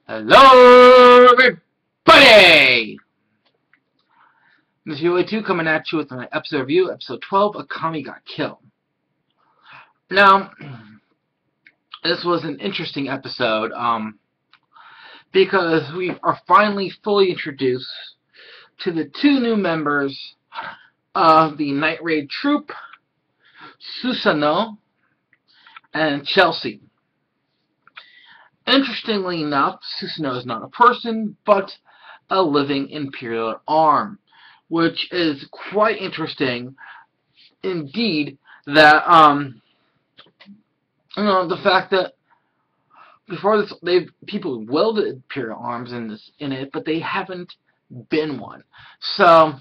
Hello, everybody! This is VOA2 coming at you with my episode review, episode 12, Akame got killed. Now, this was an interesting episode, because we are finally fully introduced to the two new members of the Night Raid troop, Susanoo and Chelsea. Interestingly enough, Susanoo is not a person, but a living Imperial arm, which is quite interesting indeed. That the fact that before this, people wielded Imperial arms in it, but they haven't been one. So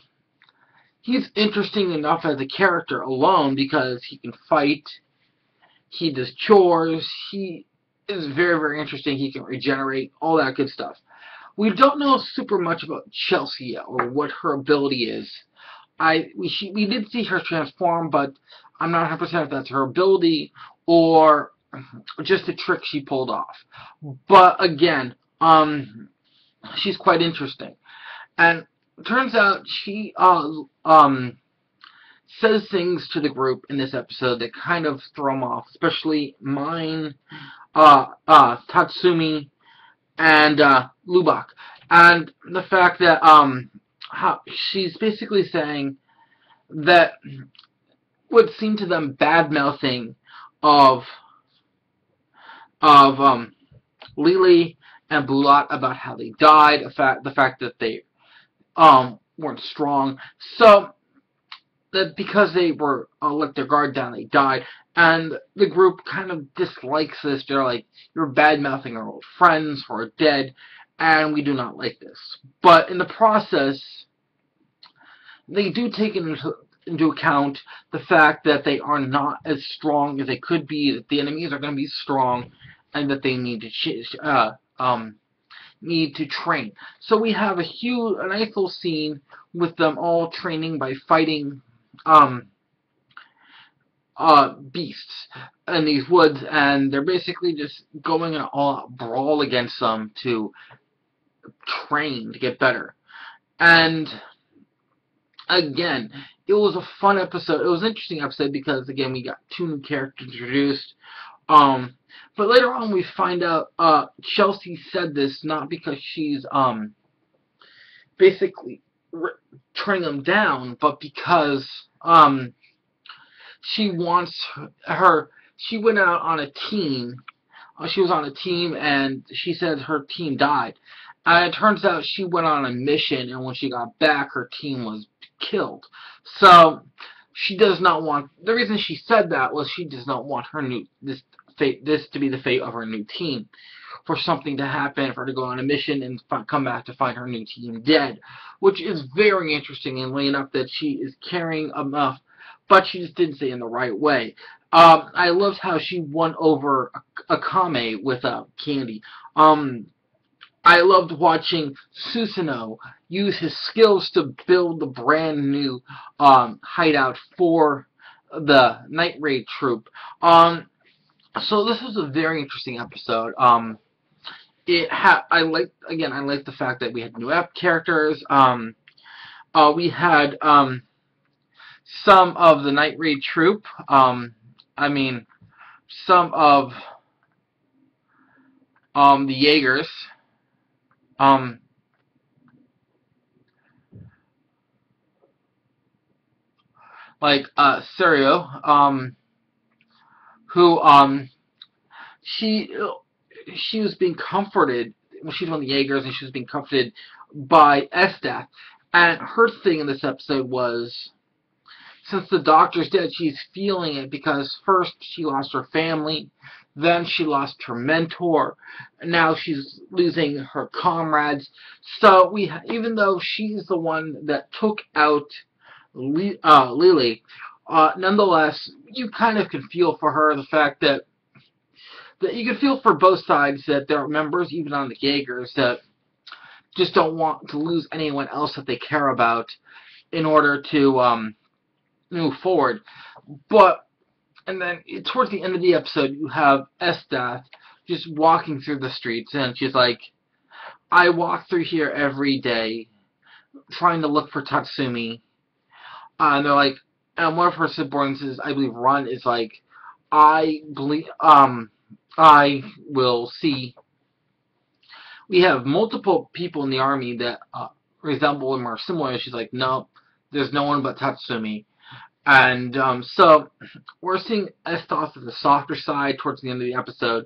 he's interesting enough as a character alone because he can fight, he does chores, he is very, very interesting. He can regenerate, all that good stuff. We don't know super much about Chelsea yet, or what her ability is. We did see her transform, but I'm not 100% if that's her ability or just a trick she pulled off. But again, she's quite interesting. And it turns out she says things to the group in this episode that kind of throw them off, especially mine, Tatsumi, and Lubak. And the fact that how she's basically saying that would seem to them bad-mouthing of Lily and Bulat about how they died, the fact that they weren't strong. So that because they were let their guard down, they died. And the group kind of dislikes this. They're like, you're bad-mouthing our old friends who are dead, and we do not like this. But in the process, they do take into account the fact that they are not as strong as they could be, that the enemies are going to be strong, and that they need to train. So we have a nice little scene with them all training by fighting beasts in these woods, and they're basically just going in an all-out brawl against them to train to get better. And again, it was a fun episode. It was an interesting episode because again we got two new characters introduced. But later on we find out Chelsea said this not because she's basically turning them down, but because she wants she went out on a team. She was on a team, and she said her team died. And it turns out she went on a mission, and when she got back, her team was killed. So she does not want. The reason she said that was she does not want this to be the fate of her new team. For something to happen, for her to go on a mission and come back to find her new team dead, which is very interesting, and enough that she is caring enough, but she just didn't say it in the right way. I loved how she won over Akame with candy. I loved watching Susanoo use his skills to build the brand new hideout for the Night Raid troop. So this was a very interesting episode. I like the fact that we had new characters. We had some of the Night Raid troop. Some of the Jaegers. Like Serio, who she was being comforted. Well, she's one of the Jaegers, and she was being comforted by Estat. And her thing in this episode was, since the doctor's dead, she's feeling it because first she lost her family, then she lost her mentor, and now she's losing her comrades. So even though she's the one that took out Lily, nonetheless, you kind of can feel for her, the fact that you can feel for both sides, that there are members, even on the Jaegers, that just don't want to lose anyone else that they care about in order to move forward. And then towards the end of the episode, you have Estat just walking through the streets, and she's like, I walk through here every day trying to look for Tatsumi. And they're like, and one of her siblings is, I believe, Run is like, I believe, I will see. We have multiple people in the army that resemble him or similar. She's like, no, there's no one but Tatsumi. And so we're seeing Estos as the softer side towards the end of the episode,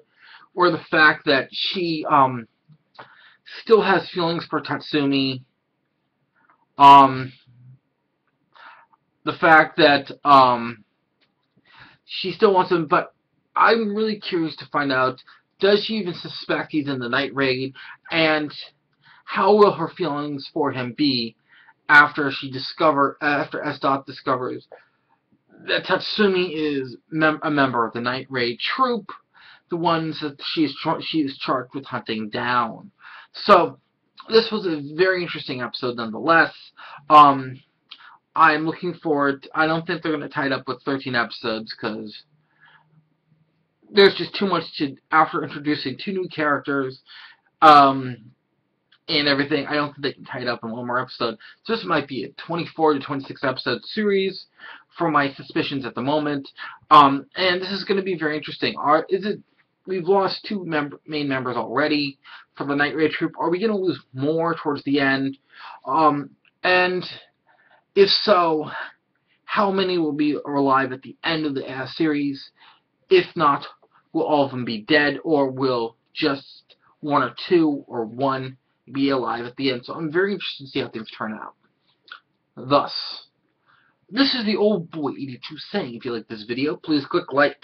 or the fact that she still has feelings for Tatsumi. Um, the fact that she still wants him, but I'm really curious to find out, does she even suspect he's in the night raid, and how will her feelings for him be after Estos discovers that Tatsumi is a member of the night raid troop, the ones that she is charged with hunting down. So this was a very interesting episode nonetheless. I'm looking forward. I don't think they're going to tie it up with 13 episodes because there's just too much to, after introducing 2 new characters and everything, I don't think they can tie it up in one more episode. So this might be a 24 to 26 episode series for my suspicions at the moment. And this is going to be very interesting. We've lost 2 main members already for the Night Raid troop. Are we going to lose more towards the end? And if so, how many will be alive at the end of the series? If not, will all of them be dead, or will just 1 or 2 or 1 be alive at the end? So I'm very interested to see how things turn out. Thus, this is the old boy 82 saying, if you like this video, please click like.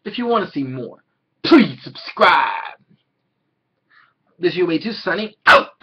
If you want to see more, please subscribe. This is your 82 signing out.